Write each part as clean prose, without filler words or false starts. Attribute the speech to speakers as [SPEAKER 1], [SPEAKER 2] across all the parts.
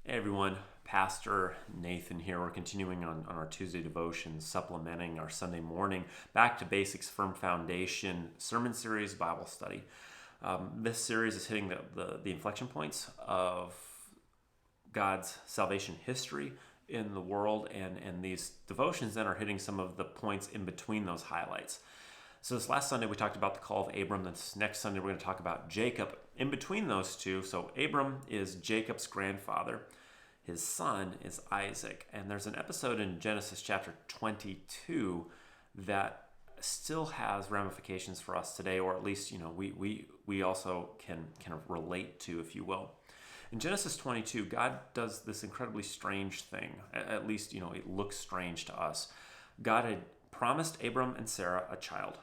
[SPEAKER 1] Hey everyone, Pastor Nathan here. We're continuing on our Tuesday devotions, supplementing our Sunday morning Back to Basics, Firm Foundation sermon series Bible study. This series is hitting the inflection points of God's salvation history in the world, and these devotions then are hitting some of the points in between those highlights. So this last Sunday we talked about the call of Abram. This next Sunday we're going to talk about Jacob. In between those two, so Abram is Jacob's grandfather. His son is Isaac. And there's an episode in Genesis chapter 22 that still has ramifications for us today, or at least, we also can relate to, if you will. In Genesis 22, God does this incredibly strange thing. At least, it looks strange to us. God had promised Abram and Sarah a child.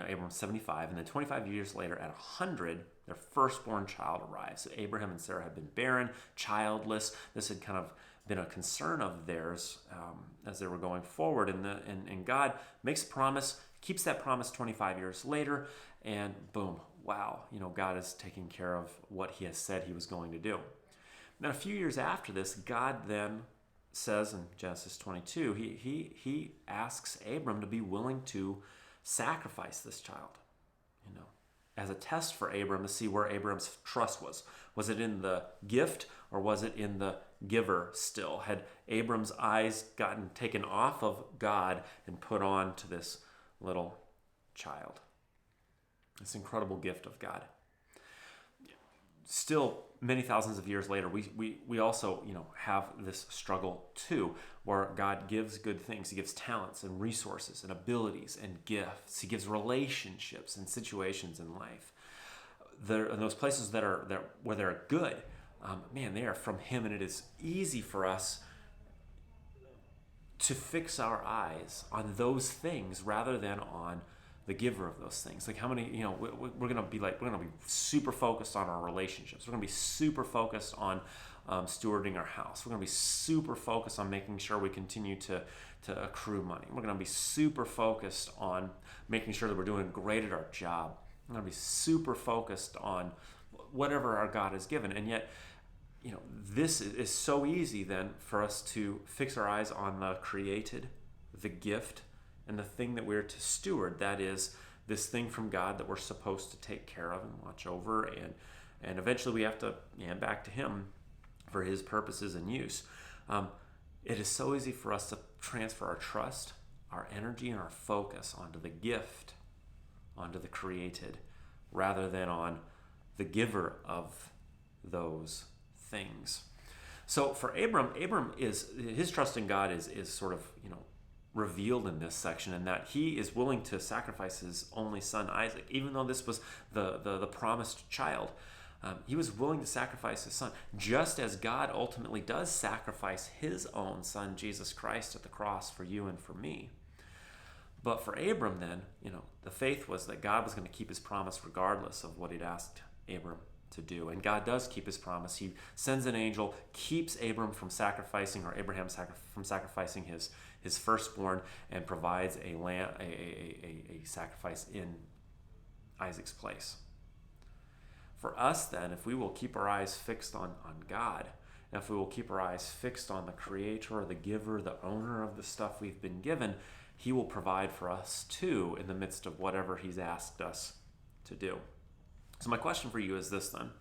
[SPEAKER 1] Abram's 75, and then 25 years later, at 100, their firstborn child arrives. So Abraham and Sarah had been barren, childless. This had kind of been a concern of theirs as they were going forward. And God makes a promise, keeps that promise 25 years later, and boom, wow, God is taking care of what He has said He was going to do. Then a few years after this, God then says in Genesis 22, He asks Abram to be willing to sacrifice this child, as a test for Abram to see where Abram's trust was. Was it in the gift or was it in the giver still? Had Abram's eyes gotten taken off of God and put on to this little child? This incredible gift of God. Still, many thousands of years later, we also have this struggle too, where God gives good things. He gives talents and resources and abilities and gifts. He gives relationships and situations in life. There are those places where they're good. They are from Him, and it is easy for us to fix our eyes on those things rather than on the giver of those things. Like how many, we're going to be super focused on our relationships. We're going to be super focused on stewarding our house. We're going to be super focused on making sure we continue to accrue money. We're going to be super focused on making sure that we're doing great at our job. We're going to be super focused on whatever our God has given. And yet, this is so easy then for us to fix our eyes on the created, the gift, and the thing that we're to steward, that is this thing from God that we're supposed to take care of and watch over, and eventually we have to hand back to Him for His purposes and use. It is so easy for us to transfer our trust, our energy, and our focus onto the gift, onto the created, rather than on the giver of those things. So for Abram is his trust in God is sort of revealed in this section, in that he is willing to sacrifice his only son Isaac, even though this was the promised child. He was willing to sacrifice his son, just as God ultimately does sacrifice His own Son, Jesus Christ, at the cross for you and for me. But for Abram then, the faith was that God was going to keep His promise regardless of what He'd asked Abram to do. And God does keep His promise. He sends an angel, keeps Abraham from sacrificing his firstborn, and provides a sacrifice in Isaac's place. For us then, if we will keep our eyes fixed on God, and if we will keep our eyes fixed on the Creator, the giver, the owner of the stuff we've been given, He will provide for us too in the midst of whatever He's asked us to do. So my question for you is this then.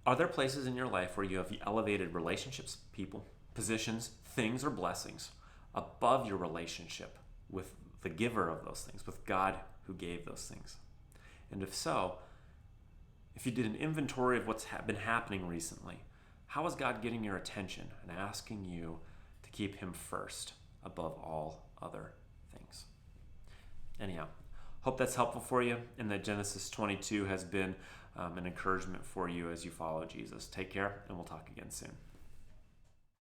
[SPEAKER 1] Are there places in your life where you have elevated relationships, people, positions, things, or blessings above your relationship with the giver of those things, with God who gave those things? And if so, if you did an inventory of what's been happening recently, how is God getting your attention and asking you to keep Him first above all other things? Anyhow, hope that's helpful for you, and that Genesis 22 has been an encouragement for you as you follow Jesus. Take care, and we'll talk again soon.